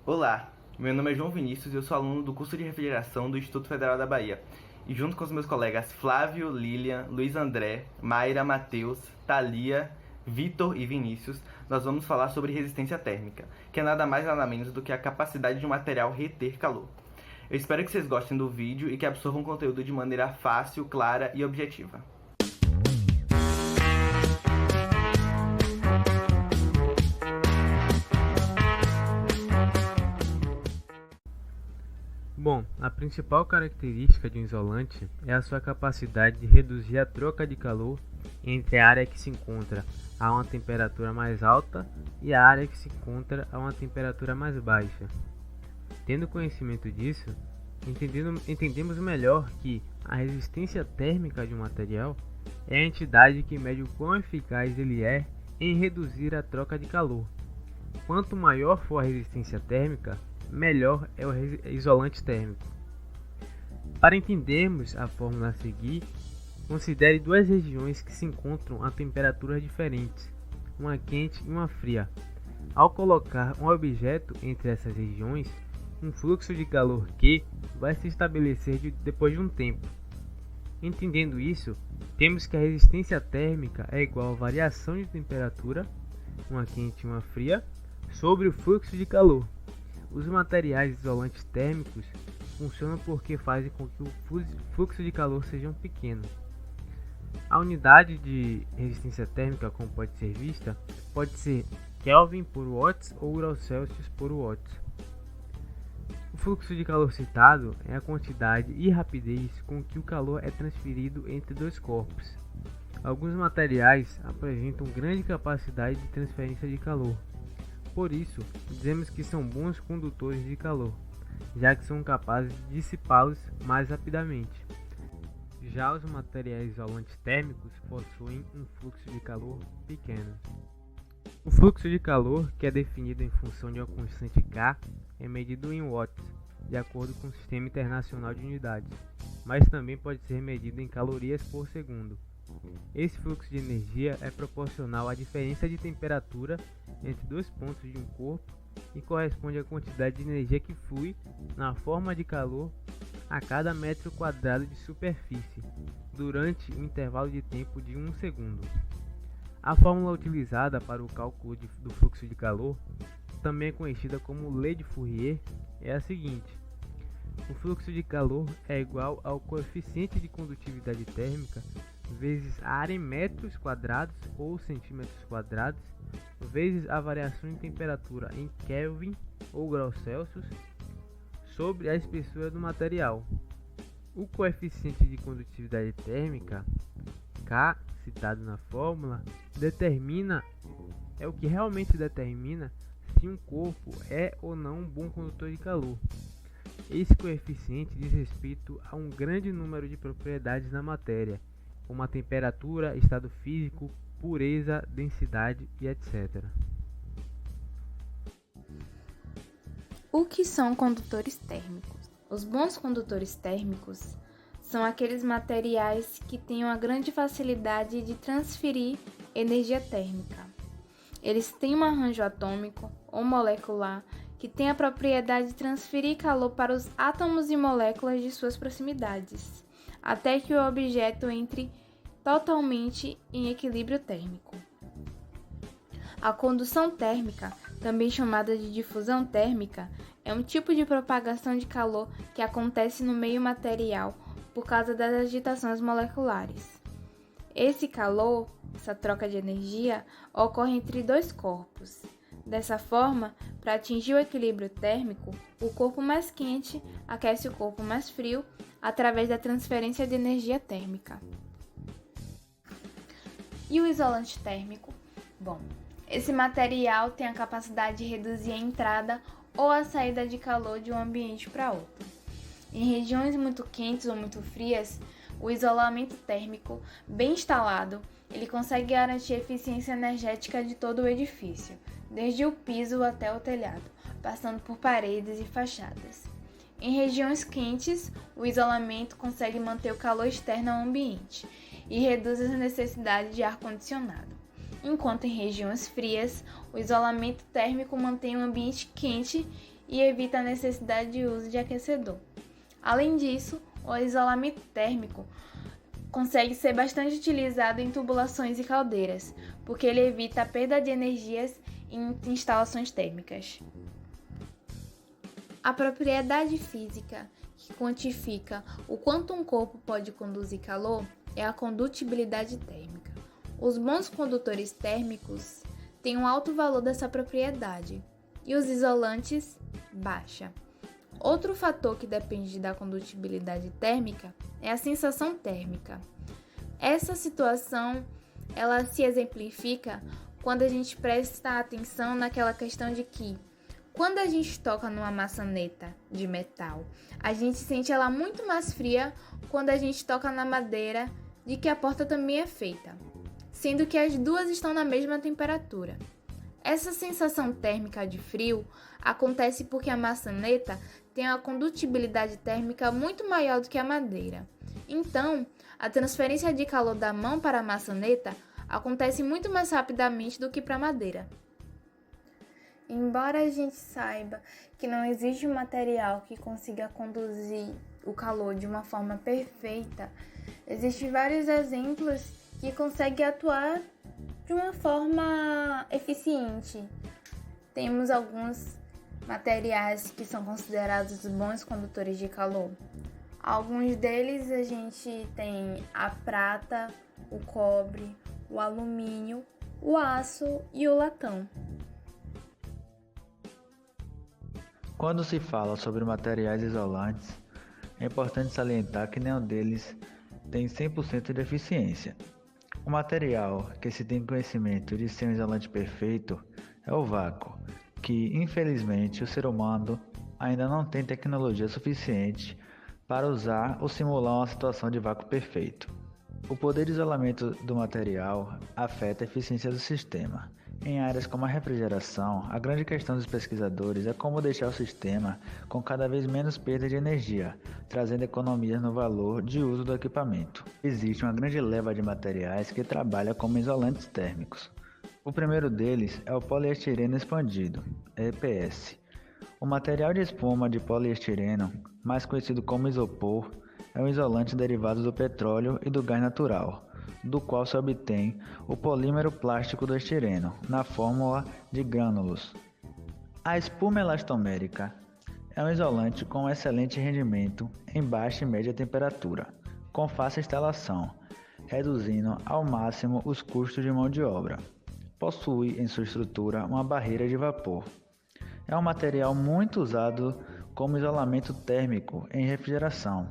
Olá, meu nome é João Vinícius e eu sou aluno do curso de refrigeração do Instituto Federal da Bahia. E junto com os meus colegas Flávio, Lilian, Luiz André, Mayra, Matheus, Thalia, Vitor e Vinícius, nós vamos falar sobre resistência térmica, que é nada mais nada menos do que a capacidade de um material reter calor. Eu espero que vocês gostem do vídeo e que absorvam o conteúdo de maneira fácil, clara e objetiva. Bom, a principal característica de um isolante é a sua capacidade de reduzir a troca de calor entre a área que se encontra a uma temperatura mais alta e a área que se encontra a uma temperatura mais baixa. Tendo conhecimento disso, entendemos melhor que a resistência térmica de um material é a entidade que mede o quão eficaz ele é em reduzir a troca de calor. Quanto maior for a resistência térmica, melhor é o isolante térmico. Para entendermos a fórmula a seguir, considere duas regiões que se encontram a temperaturas diferentes, uma quente e uma fria. Ao colocar um objeto entre essas regiões, um fluxo de calor Q vai se estabelecer depois de um tempo. Entendendo isso, temos que a resistência térmica é igual à variação de temperatura, uma quente e uma fria, sobre o fluxo de calor. Os materiais isolantes térmicos funcionam porque fazem com que o fluxo de calor seja pequeno. A unidade de resistência térmica, como pode ser vista, pode ser Kelvin por watts ou graus Celsius por watts. O fluxo de calor citado é a quantidade e rapidez com que o calor é transferido entre dois corpos. Alguns materiais apresentam grande capacidade de transferência de calor. Por isso, dizemos que são bons condutores de calor, já que são capazes de dissipá-los mais rapidamente. Já os materiais isolantes térmicos possuem um fluxo de calor pequeno. O fluxo de calor, que é definido em função de uma constante K, é medido em watts, de acordo com o Sistema Internacional de Unidades, mas também pode ser medido em calorias por segundo. Esse fluxo de energia é proporcional à diferença de temperatura entre dois pontos de um corpo e corresponde à quantidade de energia que flui na forma de calor a cada metro quadrado de superfície durante um intervalo de tempo de 1 segundo. A fórmula utilizada para o cálculo do fluxo de calor, também conhecida como Lei de Fourier, é a seguinte: o fluxo de calor é igual ao coeficiente de condutividade térmica vezes a área em metros quadrados ou centímetros quadrados, vezes a variação de temperatura em Kelvin ou graus Celsius sobre a espessura do material. O coeficiente de condutividade térmica, K, citado na fórmula, é o que realmente determina se um corpo é ou não um bom condutor de calor. Esse coeficiente diz respeito a um grande número de propriedades na matéria, como a temperatura, estado físico, pureza, densidade e etc. O que são condutores térmicos? Os bons condutores térmicos são aqueles materiais que têm uma grande facilidade de transferir energia térmica. Eles têm um arranjo atômico ou molecular que tem a propriedade de transferir calor para os átomos e moléculas de suas proximidades, até que o objeto entre totalmente em equilíbrio térmico. A condução térmica, também chamada de difusão térmica, é um tipo de propagação de calor que acontece no meio material por causa das agitações moleculares. Esse calor, essa troca de energia, ocorre entre dois corpos. Dessa forma, para atingir o equilíbrio térmico, o corpo mais quente aquece o corpo mais frio através da transferência de energia térmica. E o isolante térmico? Bom, esse material tem a capacidade de reduzir a entrada ou a saída de calor de um ambiente para outro. Em regiões muito quentes ou muito frias, o isolamento térmico bem instalado, ele consegue garantir a eficiência energética de todo o edifício, desde o piso até o telhado, passando por paredes e fachadas. Em regiões quentes, o isolamento consegue manter o calor externo ao ambiente e reduz a necessidade de ar-condicionado. Enquanto em regiões frias, o isolamento térmico mantém o ambiente quente e evita a necessidade de uso de aquecedor. Além disso, o isolamento térmico consegue ser bastante utilizado em tubulações e caldeiras, porque ele evita a perda de energias em instalações térmicas. A propriedade física que quantifica o quanto um corpo pode conduzir calor é a condutibilidade térmica. Os bons condutores térmicos têm um alto valor dessa propriedade e os isolantes, baixa. Outro fator que depende da condutibilidade térmica é a sensação térmica. Essa situação ela se exemplifica quando a gente presta atenção naquela questão de que quando a gente toca numa maçaneta de metal, a gente sente ela muito mais fria quando a gente toca na madeira, de que a porta também é feita, sendo que as duas estão na mesma temperatura. Essa sensação térmica de frio acontece porque a maçaneta tem uma condutibilidade térmica muito maior do que a madeira. Então, a transferência de calor da mão para a maçaneta acontece muito mais rapidamente do que para a madeira. Embora a gente saiba que não existe um material que consiga conduzir o calor de uma forma perfeita, existem vários exemplos que conseguem atuar de uma forma eficiente. Temos alguns materiais que são considerados bons condutores de calor. Alguns deles a gente tem a prata, o cobre, o alumínio, o aço e o latão. Quando se fala sobre materiais isolantes, é importante salientar que nenhum deles tem 100% de eficiência. O material que se tem conhecimento de ser um isolante perfeito é o vácuo, que infelizmente o ser humano ainda não tem tecnologia suficiente para usar ou simular uma situação de vácuo perfeito. O poder de isolamento do material afeta a eficiência do sistema. Em áreas como a refrigeração, a grande questão dos pesquisadores é como deixar o sistema com cada vez menos perda de energia, trazendo economias no valor de uso do equipamento. Existe uma grande leva de materiais que trabalha como isolantes térmicos. O primeiro deles é o poliestireno expandido, EPS. O material de espuma de poliestireno, mais conhecido como isopor, é um isolante derivado do petróleo e do gás natural, do qual se obtém o polímero plástico do estireno, na fórmula de grânulos. A espuma elastomérica é um isolante com excelente rendimento em baixa e média temperatura, com fácil instalação, reduzindo ao máximo os custos de mão de obra. Possui em sua estrutura uma barreira de vapor. É um material muito usado como isolamento térmico em refrigeração,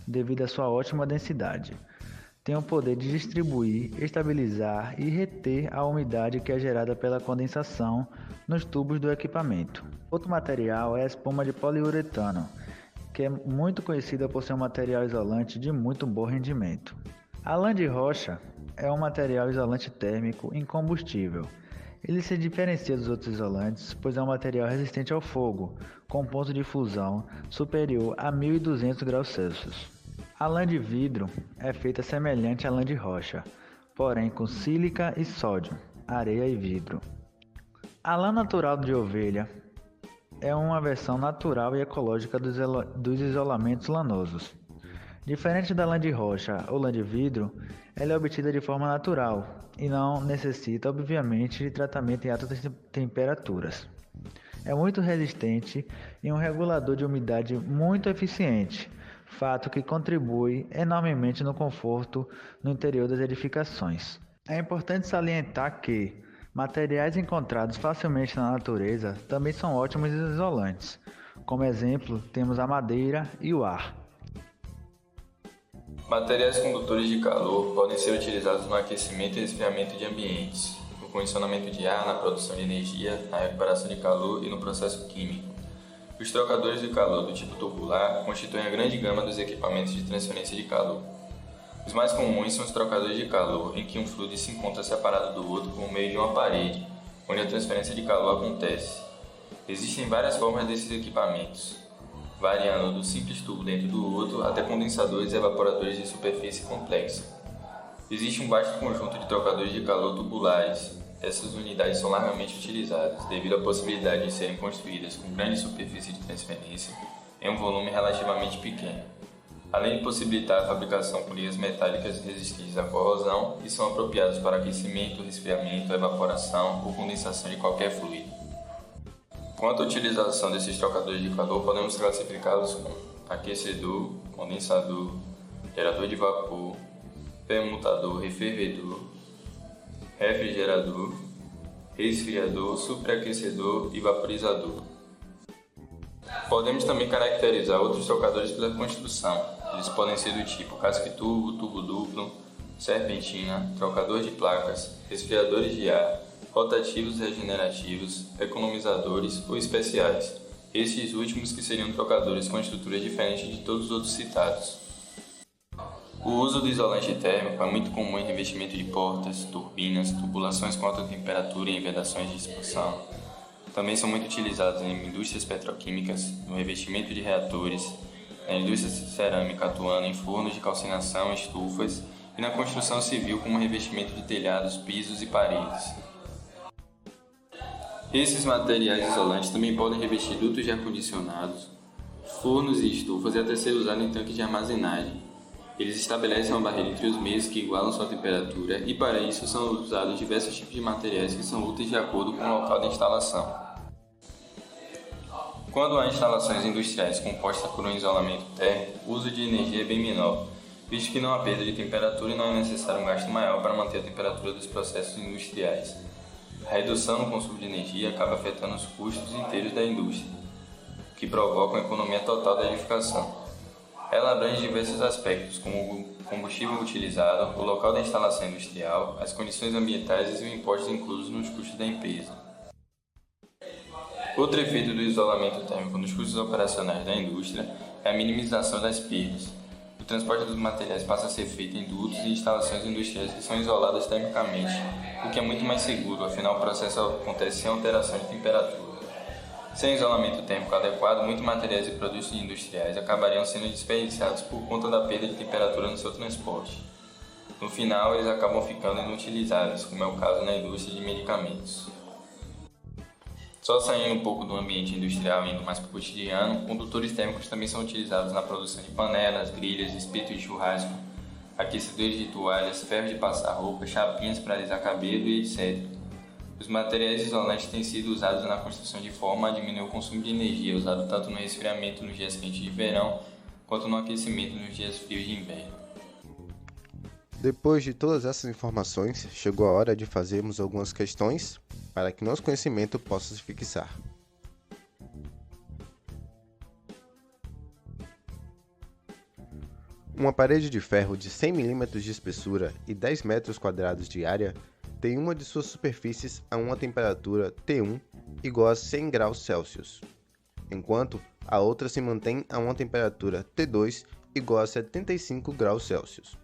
devido à sua ótima densidade. Tem o poder de distribuir, estabilizar e reter a umidade que é gerada pela condensação nos tubos do equipamento. Outro material é a espuma de poliuretano, que é muito conhecida por ser um material isolante de muito bom rendimento. A lã de rocha é um material isolante térmico incombustível. Ele se diferencia dos outros isolantes, pois é um material resistente ao fogo, com ponto de fusão superior a 1200 graus Celsius. A lã de vidro é feita semelhante à lã de rocha, porém com sílica e sódio, areia e vidro. A lã natural de ovelha é uma versão natural e ecológica dos isolamentos lanosos. Diferente da lã de rocha ou lã de vidro, ela é obtida de forma natural e não necessita, obviamente, de tratamento em altas temperaturas. É muito resistente e um regulador de umidade muito eficiente, fato que contribui enormemente no conforto no interior das edificações. É importante salientar que materiais encontrados facilmente na natureza também são ótimos isolantes. Como exemplo, temos a madeira e o ar. Materiais condutores de calor podem ser utilizados no aquecimento e resfriamento de ambientes, no condicionamento de ar, na produção de energia, na recuperação de calor e no processo químico. Os trocadores de calor do tipo tubular constituem a grande gama dos equipamentos de transferência de calor. Os mais comuns são os trocadores de calor, em que um fluido se encontra separado do outro por meio de uma parede, onde a transferência de calor acontece. Existem várias formas desses equipamentos, variando do simples tubo dentro do outro até condensadores e evaporadores de superfície complexa. Existe um vasto conjunto de trocadores de calor tubulares, Essas unidades são largamente utilizadas devido à possibilidade de serem construídas com grande superfície de transferência em um volume relativamente pequeno, além de possibilitar a fabricação por ligas metálicas resistentes à corrosão e são apropriadas para aquecimento, resfriamento, evaporação ou condensação de qualquer fluido. Quanto à utilização desses trocadores de calor, podemos classificá-los como aquecedor, condensador, gerador de vapor, permutador, refervedor, refrigerador, resfriador, superaquecedor e vaporizador. Podemos também caracterizar outros trocadores pela construção. Eles podem ser do tipo casque-tubo, tubo duplo, serpentina, trocador de placas, resfriadores de ar, rotativos regenerativos, economizadores ou especiais. Estes últimos que seriam trocadores com estrutura diferente de todos os outros citados. O uso do isolante térmico é muito comum em revestimento de portas, turbinas, tubulações com alta temperatura e em vedações de expansão. Também são muito utilizados em indústrias petroquímicas, no revestimento de reatores, na indústria cerâmica atuando em fornos de calcinação, estufas e na construção civil como revestimento de telhados, pisos e paredes. Esses materiais isolantes também podem revestir dutos de ar-condicionados, fornos e estufas e até ser usado em tanques de armazenagem. Eles estabelecem uma barreira entre os meios que igualam sua temperatura e para isso são usados diversos tipos de materiais que são úteis de acordo com o local da instalação. Quando há instalações industriais compostas por um isolamento térmico, o uso de energia é bem menor, visto que não há perda de temperatura e não é necessário um gasto maior para manter a temperatura dos processos industriais. A redução no consumo de energia acaba afetando os custos inteiros da indústria, o que provoca uma economia total da edificação. Ela abrange diversos aspectos, como o combustível utilizado, o local da instalação industrial, as condições ambientais e os impostos inclusos nos custos da empresa. Outro efeito do isolamento térmico nos custos operacionais da indústria é a minimização das perdas. O transporte dos materiais passa a ser feito em dutos e instalações industriais que são isoladas termicamente, o que é muito mais seguro, afinal o processo acontece sem alteração de temperatura. Sem isolamento térmico adequado, muitos materiais e produtos industriais acabariam sendo desperdiçados por conta da perda de temperatura no seu transporte. No final, eles acabam ficando inutilizáveis, como é o caso na indústria de medicamentos. Só saindo um pouco do ambiente industrial e indo mais para o cotidiano, condutores térmicos também são utilizados na produção de panelas, grelhas, espetos de churrasco, aquecedores de toalhas, ferros de passar roupa, chapinhas para alisar cabelo e etc. Os materiais isolantes têm sido usados na construção de forma a diminuir o consumo de energia, usado tanto no resfriamento nos dias quentes de verão, quanto no aquecimento nos dias frios de inverno. Depois de todas essas informações, chegou a hora de fazermos algumas questões para que nosso conhecimento possa se fixar. Uma parede de ferro de 100 mm de espessura e 10 metros quadrados de área tem uma de suas superfícies a uma temperatura T1 igual a 100 graus Celsius, enquanto a outra se mantém a uma temperatura T2 igual a 75 graus Celsius.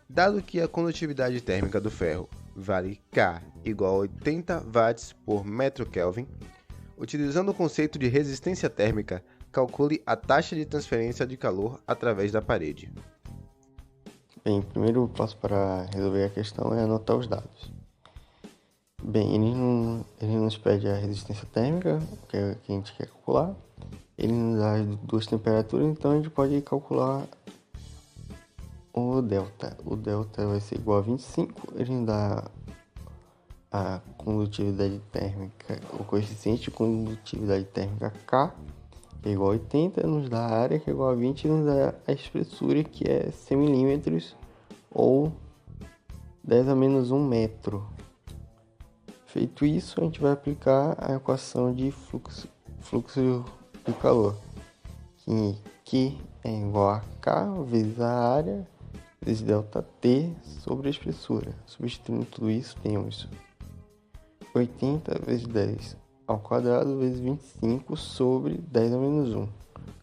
Dado que a condutividade térmica do ferro vale K igual a 80 watts por metro Kelvin, utilizando o conceito de resistência térmica, calcule a taxa de transferência de calor através da parede. Bem, o primeiro passo para resolver a questão é anotar os dados. Bem, ele nos pede a resistência térmica, que é o que a gente quer calcular. Ele nos dá as duas temperaturas, então a gente pode calcular o delta. O delta vai ser igual a 25, ele nos dá a condutividade térmica, o coeficiente de condutividade térmica K, que é igual a 80, nos dá a área, que é igual a 20, e nos dá a espessura, que é 100 milímetros, ou 10 a menos 1 metro. Feito isso, a gente vai aplicar a equação de fluxo de calor, que é igual a K vezes a área, vezes ΔT sobre a espessura. Substituindo tudo isso, temos 80 vezes 10 ao quadrado vezes 25 sobre 10 a menos 1.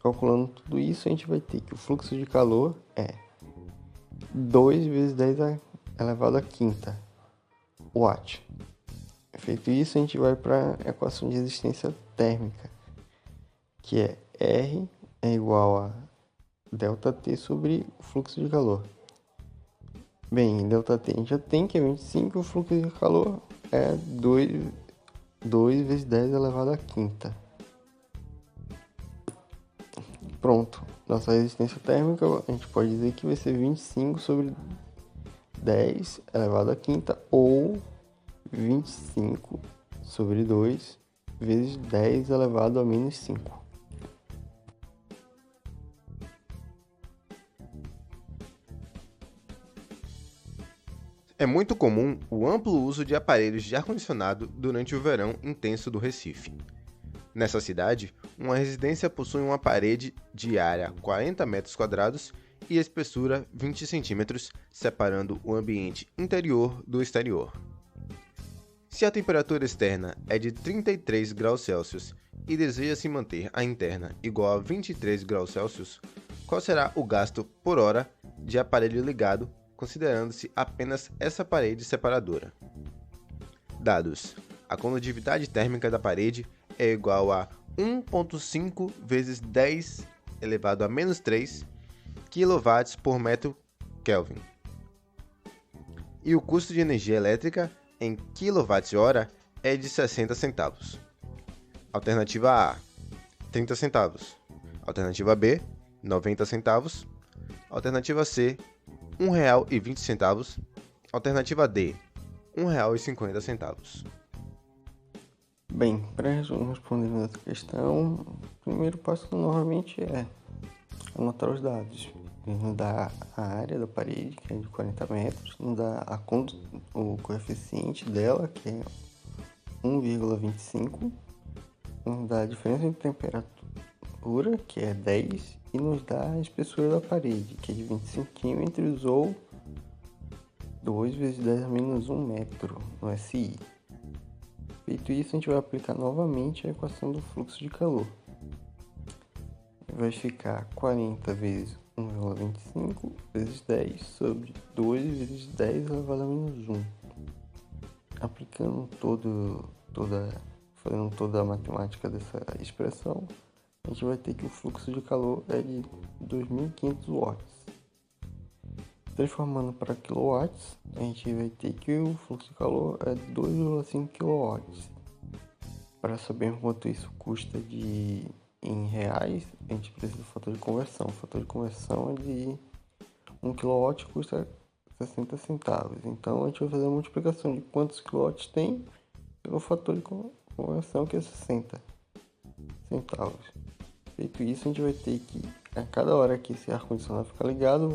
Calculando tudo isso, a gente vai ter que o fluxo de calor é 2 vezes 10 elevado à quinta watt. Feito isso, a gente vai para a equação de resistência térmica, que é R é igual a ΔT sobre o fluxo de calor. Bem, ΔT a gente já tem, que é 25, o fluxo de calor é 2 vezes 10 elevado à quinta. Pronto, nossa resistência térmica a gente pode dizer que vai ser 25 sobre 10 elevado à quinta ou 25 sobre 2 vezes 10 elevado a menos 5. É muito comum o amplo uso de aparelhos de ar-condicionado durante o verão intenso do Recife. Nessa cidade, uma residência possui uma parede de área 40 metros quadrados e espessura 20 centímetros, separando o ambiente interior do exterior. Se a temperatura externa é de 33 graus Celsius e deseja-se manter a interna igual a 23 graus Celsius, qual será o gasto por hora de aparelho ligado, considerando-se apenas essa parede separadora? Dados: a condutividade térmica da parede é igual a 1,5 vezes 10 elevado a menos 3 kW por metro Kelvin. E o custo de energia elétrica em kWh é de 60 centavos. Alternativa A, 30 centavos. Alternativa B, 90 centavos. Alternativa C, R$ 1,20. Alternativa D, R$ 1,50. Bem, para responder essa questão, o primeiro passo normalmente é anotar os dados. Ele nos dá a área da parede, que é de 40 metros, nos dá o coeficiente dela, que é 1,25, nos dá a diferença de temperatura, que é 10, e nos dá a espessura da parede, que é de 20 centímetros ou 2 vezes 10 a menos 1 metro no SI. Feito isso, a gente vai aplicar novamente a equação do fluxo de calor. Vai ficar 40 vezes 1,25 vezes 10 sobre 2 vezes 10 elevado a menos 1. Aplicando fazendo toda a matemática dessa expressão, a gente vai ter que o fluxo de calor é de 2.500 watts. Transformando para quilowatts, a gente vai ter que o fluxo de calor é 2,5 kW. Para saber quanto isso custa em reais, a gente precisa do fator de conversão. O fator de conversão é de 1 kW custa 60 centavos. Então a gente vai fazer a multiplicação de quantos quilowatts tem pelo fator de conversão, que é 60 centavos. Feito isso, a gente vai ter que, a cada hora que esse ar-condicionado ficar ligado,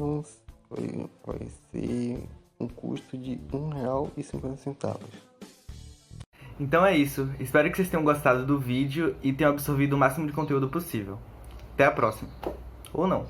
vai ser um custo de R$ 1,50. Então é isso, espero que vocês tenham gostado do vídeo e tenham absorvido o máximo de conteúdo possível. Até a próxima. Ou não.